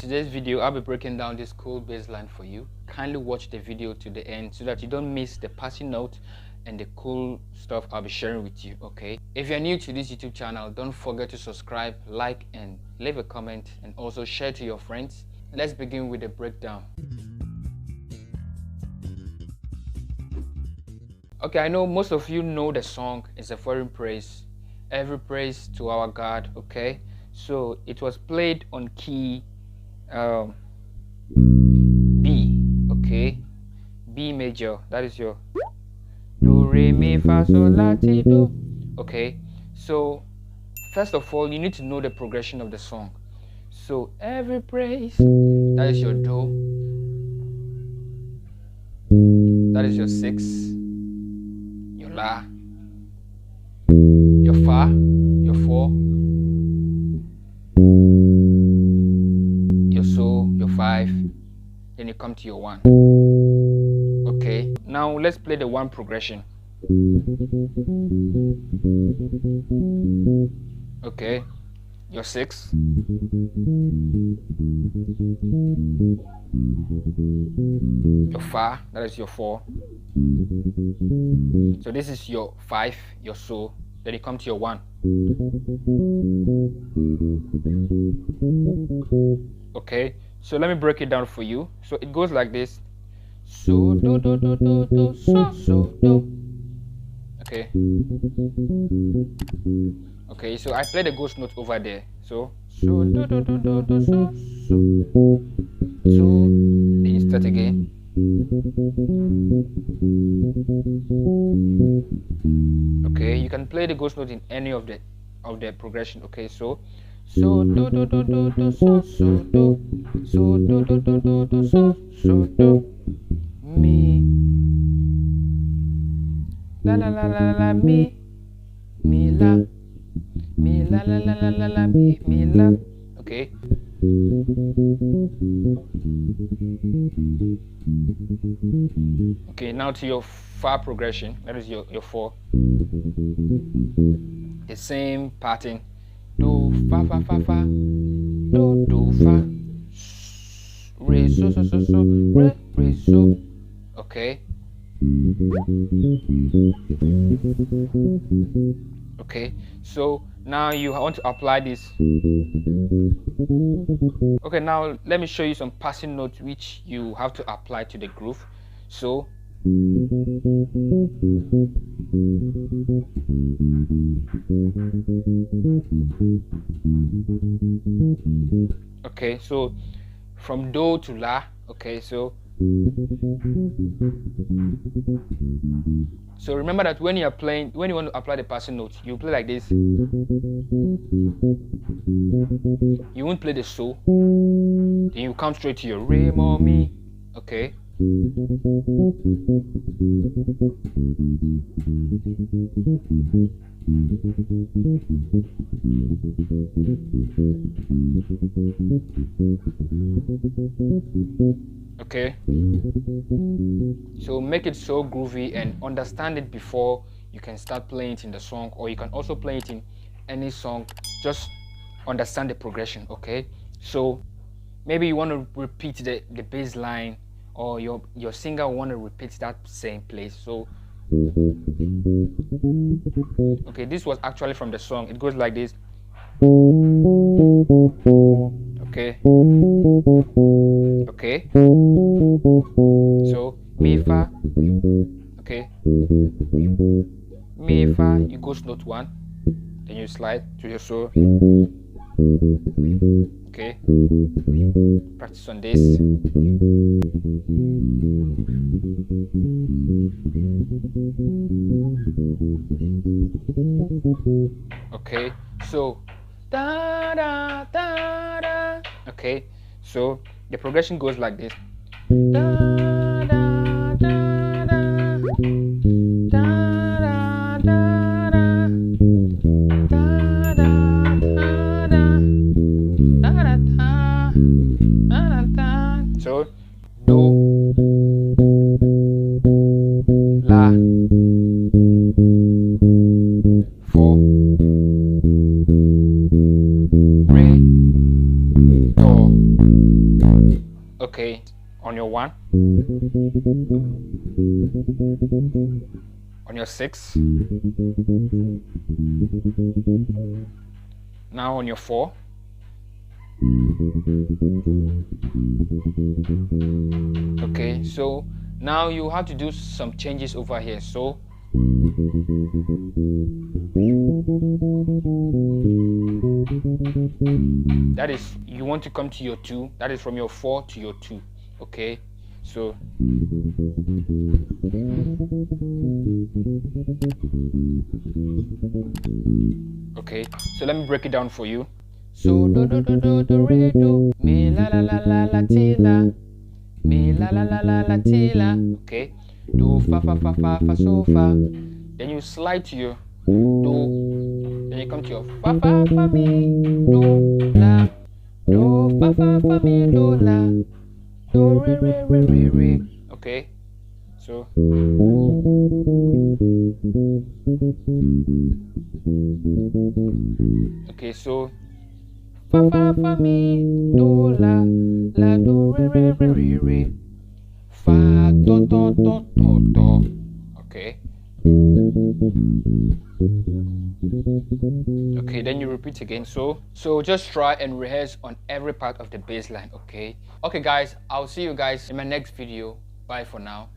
Today's video, I'll be breaking down this cool bass line for you. Kindly watch the video to the end so that you don't miss the passing note and the cool stuff I'll be sharing with you, okay? If you're new to this YouTube channel, don't forget to subscribe, like, and leave a comment, and also share to your friends. Let's begin with the breakdown. Okay, I know most of you know the song. It's a foreign praise. Every praise to our God, okay? So it was played on key B, okay? B major, that is your do, re, mi, fa, sol, la, ti, do. Okay, so first of all, you need to know the progression of the song. So every praise, that is your do, that is your 6, your la, your fa, your 4, your so, your 5, then you come to your 1. Okay, now let's play the 1 progression. Okay, your 6, your fa, that is your 4. So this is your 5, your so, then you come to your 1. Okay, so let me break it down for you. So it goes like this. So do do do do do, so do. Okay. Okay, so I play the ghost note over there. So do do do do do, so. Then you start again. Okay, you can play the ghost note in any of the progression. Okay, so do do do do do, so do, so do do do do, so do, mi, la la la la la, mi la, mi la la la la la la, mi la. Okay. Okay, now to your fa progression, that is your 4. The same pattern. Do fa fa fa fa, do fa, re so so so so, re so. Okay. Okay, so now you want to apply this. Okay, now let me show you some passing notes which you have to apply to the groove. So okay, so from do to la. Okay, so remember that when you want to apply the passing notes, you play like this. You won't play the so, then you come straight to your re, mo, mi. Okay. Okay, so make it so groovy and understand it before you can start playing it in the song, or you can also play it in any song. Just understand the progression. Okay, so maybe you want to repeat the bass line, or your singer want to repeat that same place. So okay, this was actually from the song. It goes like this. Okay. Okay. So mi fa. Okay. Mi fa. You go note 1, then you slide to your so. Okay, practice on this. Okay, so da da da da. Okay, so the progression goes like this. Da da da da. Da da da da. Da da da da. Da da da. Da da. So do, la, for, re, do. Okay, on your 1, on your 6, now on your 4, okay, so now you have to do some changes over here. So that is, you want to come to your 2, that is from your 4 to your 2. Okay, so okay, so let me break it down for you. So do do do do do re do, mi la la la la la ti la, mi la la la la la ti la. Okay, do fa fa fa fa fa so fa. Then you slide to your do. Then you come to your fa fa fa mi do la, do fa fa fa mi do la, do re re re re re. Okay, so okay, so fa fa fa mi do la, la do re re re re re, fa do do do do do. Okay. Okay, then you repeat again. So just try and rehearse on every part of the bass line. Okay, guys, I'll see you guys in my next video. Bye for now.